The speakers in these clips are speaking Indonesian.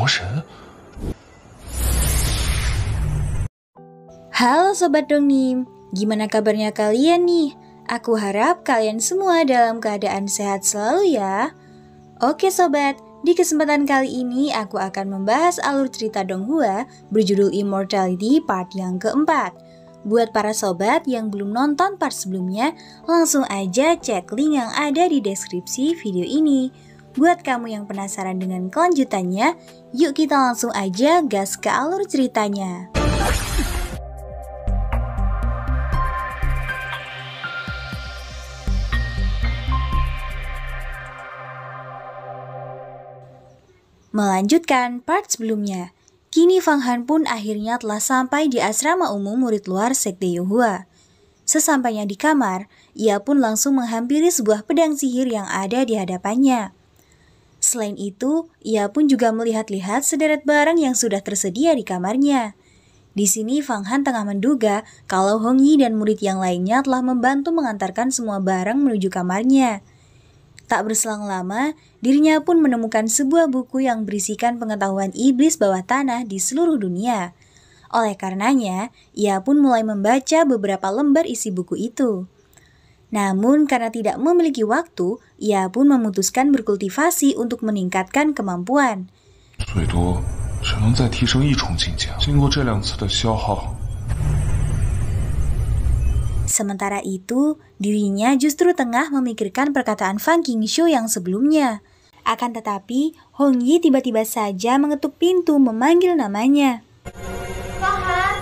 魔神。 Halo Sobat Dongnim, gimana kabarnya kalian nih? Aku harap kalian semua dalam keadaan sehat selalu ya. Oke Sobat, di kesempatan kali ini aku akan membahas alur cerita Donghua berjudul Immortality part yang keempat. Buat para sobat yang belum nonton part sebelumnya, langsung aja cek link yang ada di deskripsi video ini. Buat kamu yang penasaran dengan kelanjutannya, yuk kita langsung aja gas ke alur ceritanya. Melanjutkan part sebelumnya, kini Fang Han pun akhirnya telah sampai di asrama umum murid luar Sekte Yonghua. Sesampainya di kamar, ia pun langsung menghampiri sebuah pedang sihir yang ada di hadapannya. Selain itu, ia pun juga melihat-lihat sederet barang yang sudah tersedia di kamarnya. Di sini Fang Han tengah menduga kalau Hong Yi dan murid yang lainnya telah membantu mengantarkan semua barang menuju kamarnya. Tak berselang lama, dirinya pun menemukan sebuah buku yang berisikan pengetahuan iblis bawah tanah di seluruh dunia. Oleh karenanya, ia pun mulai membaca beberapa lembar isi buku itu. Namun karena tidak memiliki waktu, ia pun memutuskan berkultivasi untuk meningkatkan kemampuan. 最多只能再提升1重境界。经过这2次的消耗。 Sementara itu, dirinya justru tengah memikirkan perkataan Fang Qingshu yang sebelumnya. Akan tetapi, Hong Yi tiba-tiba saja mengetuk pintu memanggil namanya. Fang Han!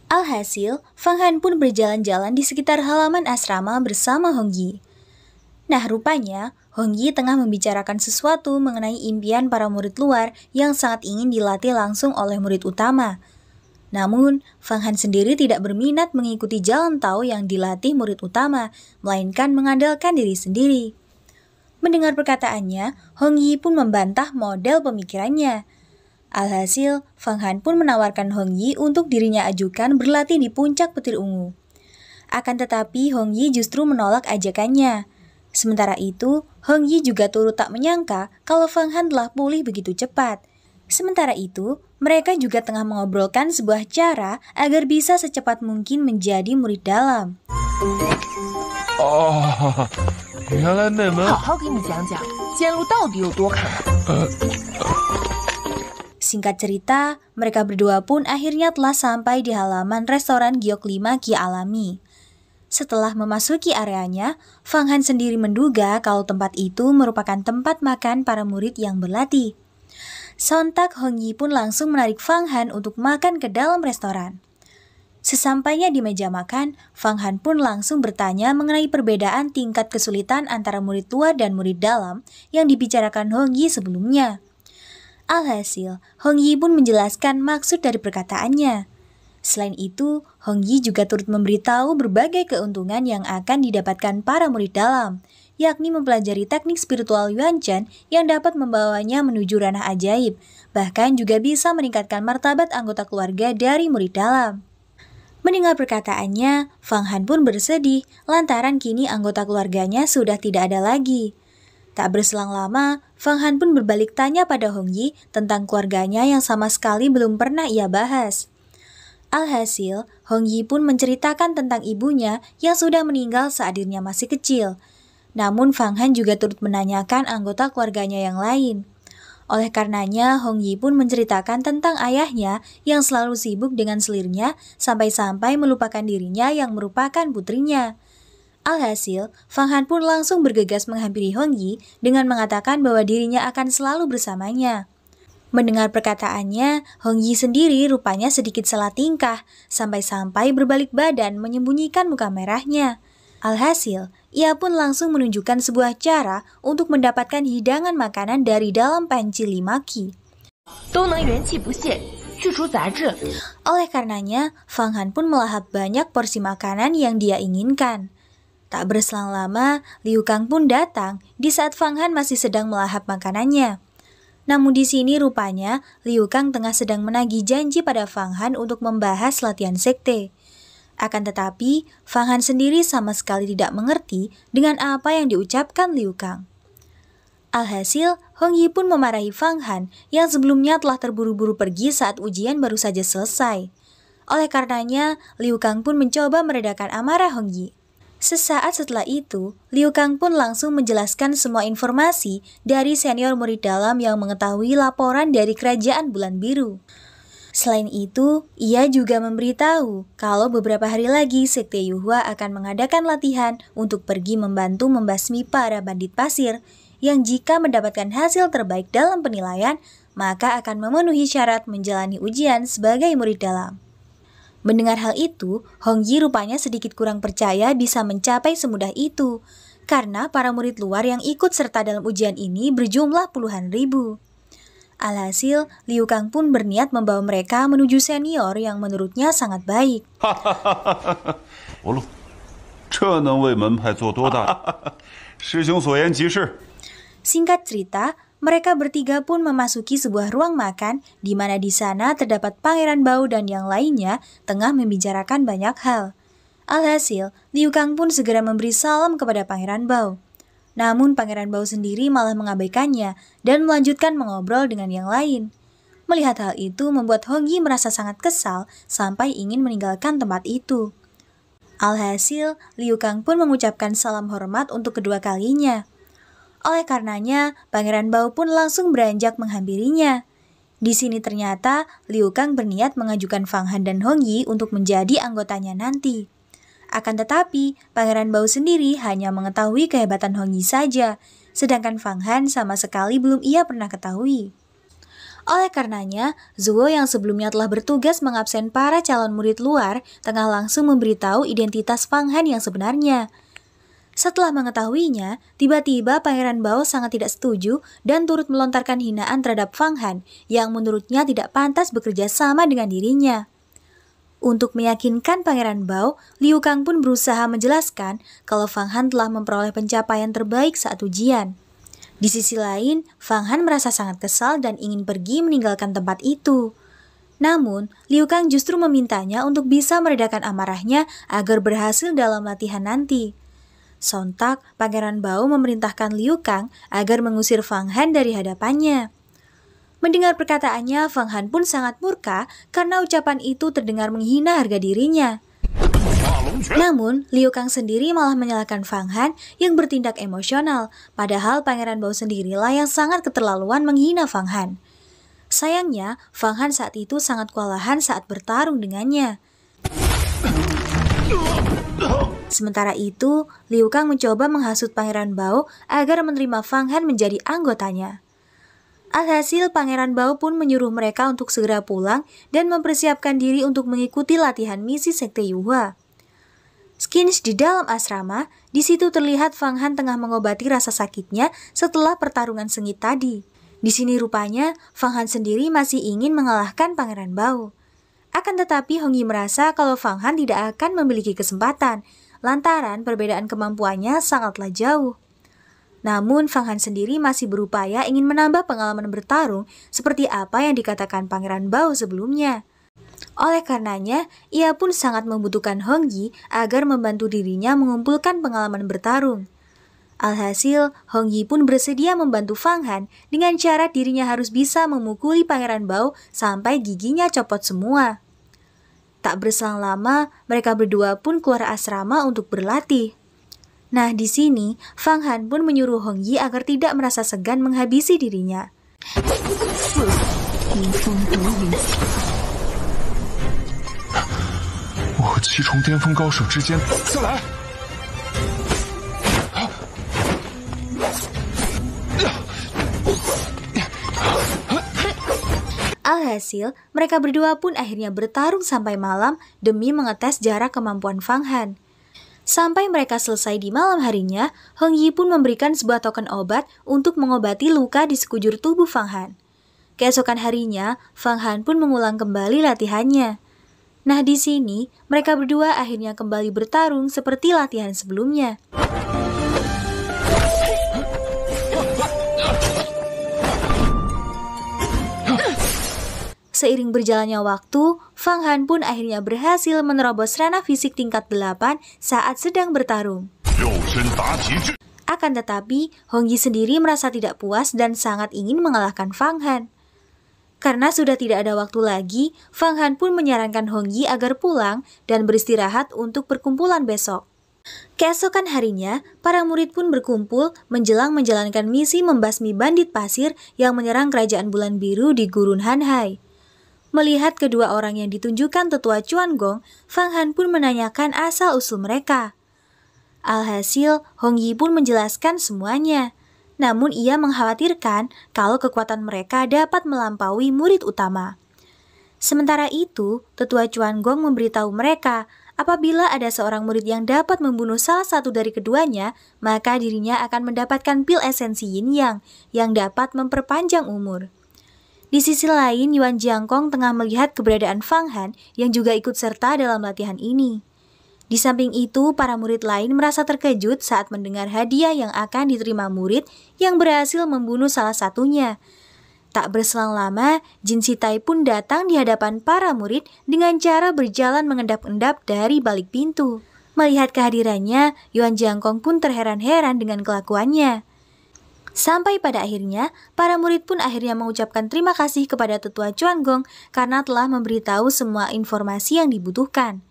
Alhasil, Fang Han pun berjalan-jalan di sekitar halaman asrama bersama Hong Yi. Nah, rupanya Hong Yi tengah membicarakan sesuatu mengenai impian para murid luar yang sangat ingin dilatih langsung oleh murid utama. Namun, Fang Han sendiri tidak berminat mengikuti jalan tao yang dilatih murid utama, melainkan mengandalkan diri sendiri. Mendengar perkataannya, Hong Yi pun membantah model pemikirannya. Alhasil, Fang Han pun menawarkan Hong Yi untuk dirinya ajukan berlatih di puncak petir ungu. Akan tetapi, Hong Yi justru menolak ajakannya. Sementara itu, Hong Yi juga turut tak menyangka kalau Fang Han telah pulih begitu cepat. Sementara itu, mereka juga tengah mengobrolkan sebuah cara agar bisa secepat mungkin menjadi murid dalam.哦，原来那门。好好给你讲讲，剑路到底有多坎坷。 Singkat cerita, mereka berdua pun akhirnya telah sampai di halaman restoran Giok 5 Ki Alami. Setelah memasuki areanya, Fang Han sendiri menduga kalau tempat itu merupakan tempat makan para murid yang berlatih. Sontak Hong Yi pun langsung menarik Fang Han untuk makan ke dalam restoran. Sesampainya di meja makan, Fang Han pun langsung bertanya mengenai perbedaan tingkat kesulitan antara murid luar dan murid dalam yang dibicarakan Hong Yi sebelumnya. Alhasil, Hong Yi pun menjelaskan maksud dari perkataannya. Selain itu, Hong Yi juga turut memberitahu berbagai keuntungan yang akan didapatkan para murid dalam, yakni mempelajari teknik spiritual Yuan Shen yang dapat membawanya menuju ranah ajaib, bahkan juga bisa meningkatkan martabat anggota keluarga dari murid dalam. Mendengar perkataannya, Fang Han pun bersedih lantaran kini anggota keluarganya sudah tidak ada lagi. Tak berselang lama, Fang Han pun berbalik tanya pada Hong Yi tentang keluarganya yang sama sekali belum pernah ia bahas. Alhasil, Hong Yi pun menceritakan tentang ibunya yang sudah meninggal saat dirinya masih kecil. Namun Fang Han juga turut menanyakan anggota keluarganya yang lain. Oleh karenanya, Hong Yi pun menceritakan tentang ayahnya yang selalu sibuk dengan selirnya sampai-sampai melupakan dirinya yang merupakan putrinya. Alhasil, Fang Han pun langsung bergegas menghampiri Hong Yi dengan mengatakan bahwa dirinya akan selalu bersamanya. Mendengar perkataannya, Hong Yi sendiri rupanya sedikit salah tingkah, sampai-sampai berbalik badan menyembunyikan muka merahnya. Alhasil, ia pun langsung menunjukkan sebuah cara untuk mendapatkan hidangan makanan dari dalam panci 5 Ki. Oleh karenanya, Fang Han pun melahap banyak porsi makanan yang dia inginkan. Tak berselang lama, Liu Kang pun datang di saat Fang Han masih sedang melahap makanannya. Namun di sini rupanya Liu Kang tengah sedang menagih janji pada Fang Han untuk membahas latihan sekte. Akan tetapi, Fang Han sendiri sama sekali tidak mengerti dengan apa yang diucapkan Liu Kang. Alhasil, Hong Yi pun memarahi Fang Han yang sebelumnya telah terburu-buru pergi saat ujian baru saja selesai. Oleh karenanya, Liu Kang pun mencoba meredakan amarah Hong Yi. Sesaat setelah itu, Liu Kang pun langsung menjelaskan semua informasi dari senior murid dalam yang mengetahui laporan dari Kerajaan Bulan Biru. Selain itu, ia juga memberitahu kalau beberapa hari lagi Sekte Yuhua akan mengadakan latihan untuk pergi membantu membasmi para bandit pasir yang jika mendapatkan hasil terbaik dalam penilaian, maka akan memenuhi syarat menjalani ujian sebagai murid dalam. Mendengar hal itu, Hong Yi rupanya sedikit kurang percaya bisa mencapai semudah itu, karena para murid luar yang ikut serta dalam ujian ini berjumlah puluhan ribu. Alhasil, Liu Kang pun berniat membawa mereka menuju senior yang menurutnya sangat baik. Singkat cerita, mereka bertiga pun memasuki sebuah ruang makan di mana di sana terdapat Pangeran Bao dan yang lainnya tengah membicarakan banyak hal. Alhasil, Liu Kang pun segera memberi salam kepada Pangeran Bao. Namun Pangeran Bao sendiri malah mengabaikannya dan melanjutkan mengobrol dengan yang lain. Melihat hal itu membuat Hong Yi merasa sangat kesal sampai ingin meninggalkan tempat itu. Alhasil, Liu Kang pun mengucapkan salam hormat untuk kedua kalinya. Oleh karenanya, Pangeran Bao pun langsung beranjak menghampirinya. Di sini ternyata Liu Kang berniat mengajukan Fang Han dan Hong Yi untuk menjadi anggotanya nanti. Akan tetapi, Pangeran Bao sendiri hanya mengetahui kehebatan Hong Yi saja, sedangkan Fang Han sama sekali belum ia pernah ketahui. Oleh karenanya, Zuo yang sebelumnya telah bertugas mengabsen para calon murid luar, tengah langsung memberitahu identitas Fang Han yang sebenarnya. Setelah mengetahuinya, tiba-tiba Pangeran Bao sangat tidak setuju dan turut melontarkan hinaan terhadap Fang Han yang menurutnya tidak pantas bekerja sama dengan dirinya. Untuk meyakinkan Pangeran Bao, Liu Kang pun berusaha menjelaskan kalau Fang Han telah memperoleh pencapaian terbaik saat ujian. Di sisi lain, Fang Han merasa sangat kesal dan ingin pergi meninggalkan tempat itu. Namun, Liu Kang justru memintanya untuk bisa meredakan amarahnya agar berhasil dalam latihan nanti. Sontak, Pangeran Bao memerintahkan Liu Kang agar mengusir Fang Han dari hadapannya. Mendengar perkataannya, Fang Han pun sangat murka karena ucapan itu terdengar menghina harga dirinya. Namun, Liu Kang sendiri malah menyalahkan Fang Han yang bertindak emosional, padahal Pangeran Bao sendirilah yang sangat keterlaluan menghina Fang Han. Sayangnya, Fang Han saat itu sangat kewalahan saat bertarung dengannya. Sementara itu, Liu Kang mencoba menghasut Pangeran Bao agar menerima Fang Han menjadi anggotanya. Alhasil, Pangeran Bao pun menyuruh mereka untuk segera pulang dan mempersiapkan diri untuk mengikuti latihan misi Sekte Yuhua. Skins di dalam asrama, di situ terlihat Fang Han tengah mengobati rasa sakitnya setelah pertarungan sengit tadi. Di sini rupanya, Fang Han sendiri masih ingin mengalahkan Pangeran Bao. Akan tetapi Hong Yi merasa kalau Fang Han tidak akan memiliki kesempatan, lantaran perbedaan kemampuannya sangatlah jauh. Namun Fang Han sendiri masih berupaya ingin menambah pengalaman bertarung seperti apa yang dikatakan Pangeran Bao sebelumnya. Oleh karenanya, ia pun sangat membutuhkan Hong Yi agar membantu dirinya mengumpulkan pengalaman bertarung. Alhasil, Hong Yi pun bersedia membantu Fang Han dengan syarat dirinya harus bisa memukuli Pangeran Bao sampai giginya copot semua. Tak berselang lama, mereka berdua pun keluar asrama untuk berlatih. Nah, di sini, Fang Han pun menyuruh Hong Yi agar tidak merasa segan menghabisi dirinya. Alhasil, mereka berdua pun akhirnya bertarung sampai malam demi mengetes jarak kemampuan Fang Han. Sampai mereka selesai di malam harinya, Hong Yi pun memberikan sebuah token obat untuk mengobati luka di sekujur tubuh Fang Han. Keesokan harinya, Fang Han pun mengulang kembali latihannya. Nah, di sini mereka berdua akhirnya kembali bertarung seperti latihan sebelumnya. Seiring berjalannya waktu, Fang Han pun akhirnya berhasil menerobos ranah fisik tingkat 8 saat sedang bertarung. Akan tetapi, Hong Yi sendiri merasa tidak puas dan sangat ingin mengalahkan Fang Han. Karena sudah tidak ada waktu lagi, Fang Han pun menyarankan Hong Yi agar pulang dan beristirahat untuk perkumpulan besok. Keesokan harinya, para murid pun berkumpul menjelang menjalankan misi membasmi bandit pasir yang menyerang kerajaan bulan biru di Gurun Hanhai. Melihat kedua orang yang ditunjukkan tetua Chuan Gong, Fang Han pun menanyakan asal-usul mereka. Alhasil, Hong Yi pun menjelaskan semuanya. Namun ia mengkhawatirkan kalau kekuatan mereka dapat melampaui murid utama. Sementara itu, tetua Chuan Gong memberitahu mereka apabila ada seorang murid yang dapat membunuh salah satu dari keduanya, maka dirinya akan mendapatkan pil esensi Yin Yang yang dapat memperpanjang umur. Di sisi lain, Yuan Jiangkong tengah melihat keberadaan Fang Han yang juga ikut serta dalam latihan ini. Di samping itu, para murid lain merasa terkejut saat mendengar hadiah yang akan diterima murid yang berhasil membunuh salah satunya. Tak berselang lama, Jin Sitai pun datang di hadapan para murid dengan cara berjalan mengendap-endap dari balik pintu. Melihat kehadirannya, Yuan Jiangkong pun terheran-heran dengan kelakuannya. Sampai pada akhirnya, para murid pun akhirnya mengucapkan terima kasih kepada tetua Chuan Gong karena telah memberitahu semua informasi yang dibutuhkan.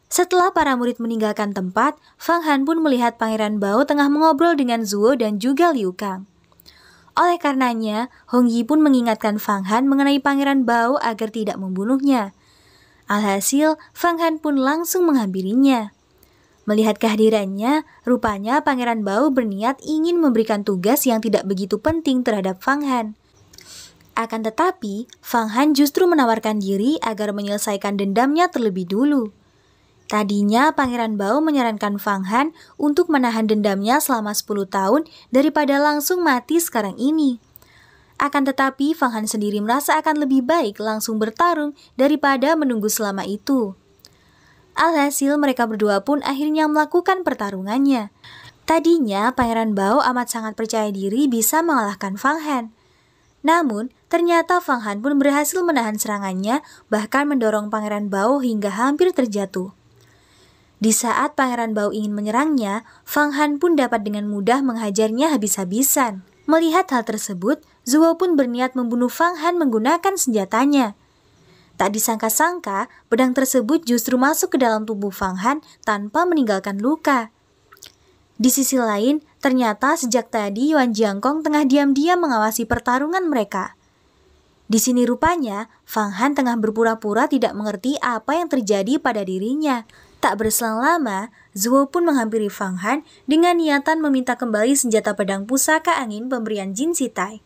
Setelah para murid meninggalkan tempat, Fang Han pun melihat Pangeran Bao tengah mengobrol dengan Zuo dan juga Liu Kang. Oleh karenanya, Hong Yi pun mengingatkan Fang Han mengenai Pangeran Bao agar tidak membunuhnya. Alhasil, Fang Han pun langsung menghampirinya. Melihat kehadirannya, rupanya Pangeran Bao berniat ingin memberikan tugas yang tidak begitu penting terhadap Fang Han. Akan tetapi, Fang Han justru menawarkan diri agar menyelesaikan dendamnya terlebih dulu. Tadinya Pangeran Bao menyarankan Fang Han untuk menahan dendamnya selama 10 tahun daripada langsung mati sekarang ini. Akan tetapi Fang Han sendiri merasa akan lebih baik langsung bertarung daripada menunggu selama itu. Alhasil mereka berdua pun akhirnya melakukan pertarungannya. Tadinya Pangeran Bao amat sangat percaya diri bisa mengalahkan Fang Han. Namun, ternyata Fang Han pun berhasil menahan serangannya, bahkan mendorong Pangeran Bao hingga hampir terjatuh. Di saat Pangeran Bao ingin menyerangnya, Fang Han pun dapat dengan mudah menghajarnya habis-habisan. Melihat hal tersebut, Zuo pun berniat membunuh Fang Han menggunakan senjatanya. Tak disangka-sangka, pedang tersebut justru masuk ke dalam tubuh Fang Han tanpa meninggalkan luka. Di sisi lain, ternyata sejak tadi Yuan Jiangkong tengah diam-diam mengawasi pertarungan mereka. Di sini rupanya, Fang Han tengah berpura-pura tidak mengerti apa yang terjadi pada dirinya. Tak berselang lama, Zuo pun menghampiri Fang Han dengan niatan meminta kembali senjata pedang pusaka angin pemberian Jin Sitai.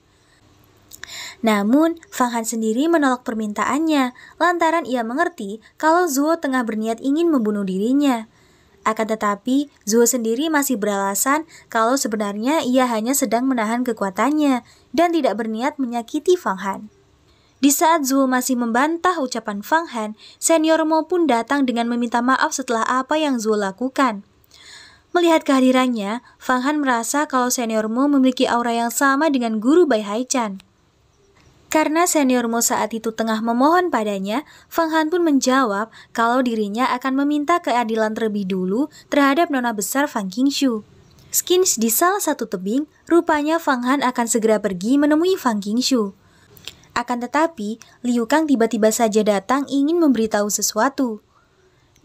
Namun, Fang Han sendiri menolak permintaannya lantaran ia mengerti kalau Zuo tengah berniat ingin membunuh dirinya. Akan tetapi, Zuo sendiri masih beralasan kalau sebenarnya ia hanya sedang menahan kekuatannya dan tidak berniat menyakiti Fang Han. Di saat Zuo masih membantah ucapan Fang Han, Senior Mo pun datang dengan meminta maaf setelah apa yang Zuo lakukan. Melihat kehadirannya, Fang Han merasa kalau Senior Mo memiliki aura yang sama dengan guru Bai Haichan. Karena Senior Mo saat itu tengah memohon padanya, Fang Han pun menjawab kalau dirinya akan meminta keadilan terlebih dulu terhadap nona besar Fang Qingshu. Skins di salah satu tebing, rupanya Fang Han akan segera pergi menemui Fang Qingshu. Akan tetapi, Liu Kang tiba-tiba saja datang ingin memberitahu sesuatu.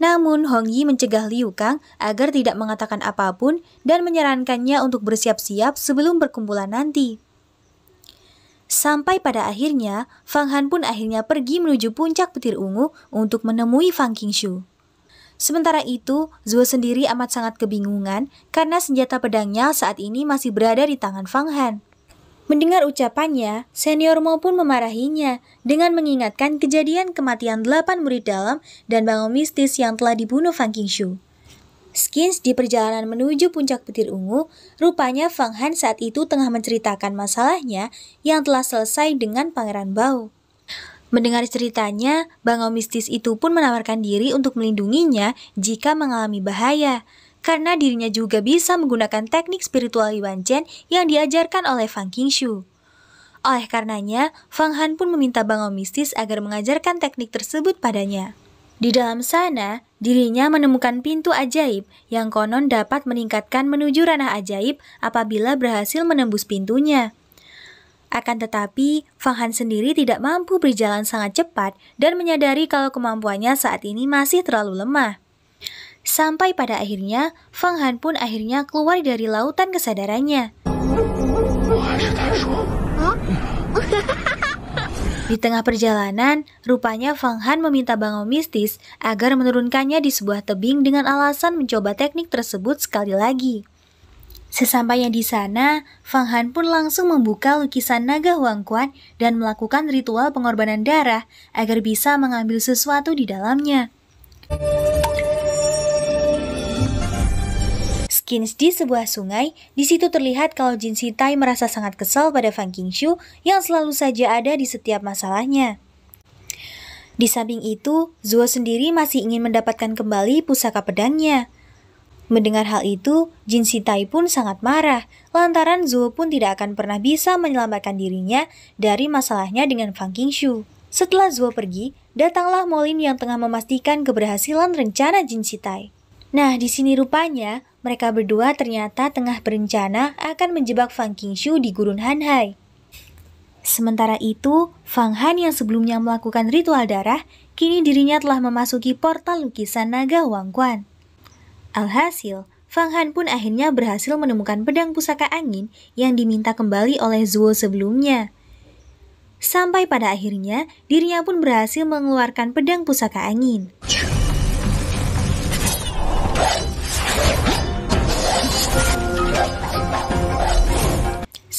Namun, Hong Yi mencegah Liu Kang agar tidak mengatakan apapun dan menyarankannya untuk bersiap-siap sebelum perkumpulan nanti. Sampai pada akhirnya, Fang Han pun akhirnya pergi menuju puncak petir ungu untuk menemui Fang Qingshu. Sementara itu, Zuo sendiri amat sangat kebingungan karena senjata pedangnya saat ini masih berada di tangan Fang Han. Mendengar ucapannya, Senior Mo pun memarahinya dengan mengingatkan kejadian kematian 8 murid dalam dan bangau mistis yang telah dibunuh Fang Qingshu. Skins di perjalanan menuju puncak petir ungu, rupanya Fang Han saat itu tengah menceritakan masalahnya yang telah selesai dengan Pangeran Bao. Mendengar ceritanya, bangau mistis itu pun menawarkan diri untuk melindunginya jika mengalami bahaya. Karena dirinya juga bisa menggunakan teknik spiritual Yuan Chen yang diajarkan oleh Fang Qingshu. Oleh karenanya, Fang Han pun meminta bangau mistis agar mengajarkan teknik tersebut padanya. Di dalam sana, Dirinya menemukan pintu ajaib yang konon dapat meningkatkan menuju ranah ajaib apabila berhasil menembus pintunya. Akan tetapi, Fang Han sendiri tidak mampu berjalan sangat cepat dan menyadari kalau kemampuannya saat ini masih terlalu lemah. Sampai pada akhirnya, Fang Han pun akhirnya keluar dari lautan kesadarannya. Di tengah perjalanan, rupanya Fang Han meminta bangau mistis agar menurunkannya di sebuah tebing dengan alasan mencoba teknik tersebut sekali lagi. Sesampainya di sana, Fang Han pun langsung membuka lukisan naga Huang Quan dan melakukan ritual pengorbanan darah agar bisa mengambil sesuatu di dalamnya. Skins di sebuah sungai, di situ terlihat kalau Jin Si Tai merasa sangat kesal pada Fang Qingshu yang selalu saja ada di setiap masalahnya. Di samping itu, Zuo sendiri masih ingin mendapatkan kembali pusaka pedangnya. Mendengar hal itu, Jin Si Tai pun sangat marah, lantaran Zuo pun tidak akan pernah bisa menyelamatkan dirinya dari masalahnya dengan Fang Qingshu. Setelah Zuo pergi, datanglah Mo Lin yang tengah memastikan keberhasilan rencana Jin Si Tai. Nah, di sini rupanya mereka berdua ternyata tengah berencana akan menjebak Fang Qingshu di Gurun Hanhai. Sementara itu, Fang Han yang sebelumnya melakukan ritual darah, kini dirinya telah memasuki portal lukisan naga Huang Quan. Alhasil, Fang Han pun akhirnya berhasil menemukan pedang pusaka angin yang diminta kembali oleh Zuo sebelumnya. Sampai pada akhirnya, dirinya pun berhasil mengeluarkan pedang pusaka angin.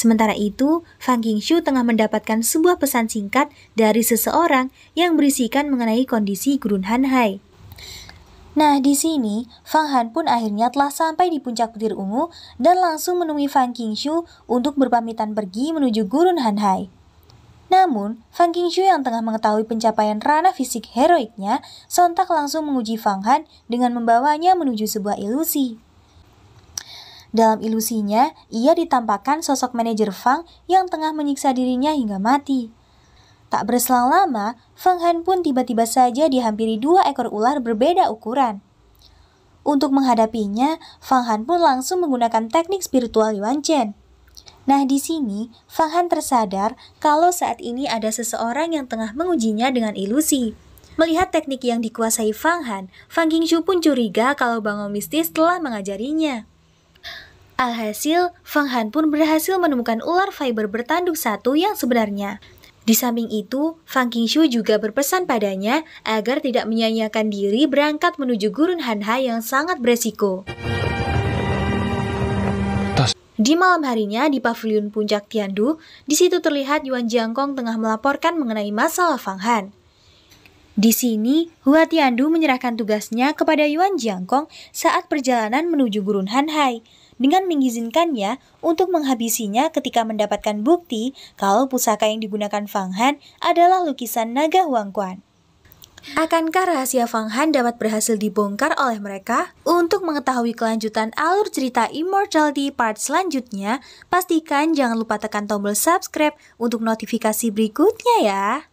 Sementara itu, Fang Qingshu tengah mendapatkan sebuah pesan singkat dari seseorang yang berisikan mengenai kondisi Gurun Hanhai. Nah, di sini, Fang Han pun akhirnya telah sampai di puncak petir ungu dan langsung menemui Fang Qingshu untuk berpamitan pergi menuju Gurun Hanhai. Namun, Fang Qingshu yang tengah mengetahui pencapaian ranah fisik heroiknya, sontak langsung menguji Fang Han dengan membawanya menuju sebuah ilusi. Dalam ilusinya, ia ditampakkan sosok manajer Fang yang tengah menyiksa dirinya hingga mati. Tak berselang lama, Fang Han pun tiba-tiba saja dihampiri 2 ekor ular berbeda ukuran. Untuk menghadapinya, Fang Han pun langsung menggunakan teknik spiritual Yuan Chen. Nah, di sini, Fang Han tersadar kalau saat ini ada seseorang yang tengah mengujinya dengan ilusi. Melihat teknik yang dikuasai Fang Han, Fang Qingshu pun curiga kalau bangau mistis telah mengajarinya. Alhasil, Fang Han pun berhasil menemukan ular fiber bertanduk satu yang sebenarnya. Di samping itu, Fang Qingshu juga berpesan padanya agar tidak menyia-nyiakan diri berangkat menuju Gurun Hanhai yang sangat beresiko. Di malam harinya di pavilion puncak Tiandu, di situ terlihat Yuan Jiangkong tengah melaporkan mengenai masalah Fang Han. Di sini, Hua Tiandu menyerahkan tugasnya kepada Yuan Jiangkong saat perjalanan menuju Gurun Hanhai, dengan mengizinkannya untuk menghabisinya ketika mendapatkan bukti kalau pusaka yang digunakan Fang Han adalah lukisan naga Huang Quan. Akankah rahasia Fang Han dapat berhasil dibongkar oleh mereka? Untuk mengetahui kelanjutan alur cerita Immortality part selanjutnya, pastikan jangan lupa tekan tombol subscribe untuk notifikasi berikutnya ya.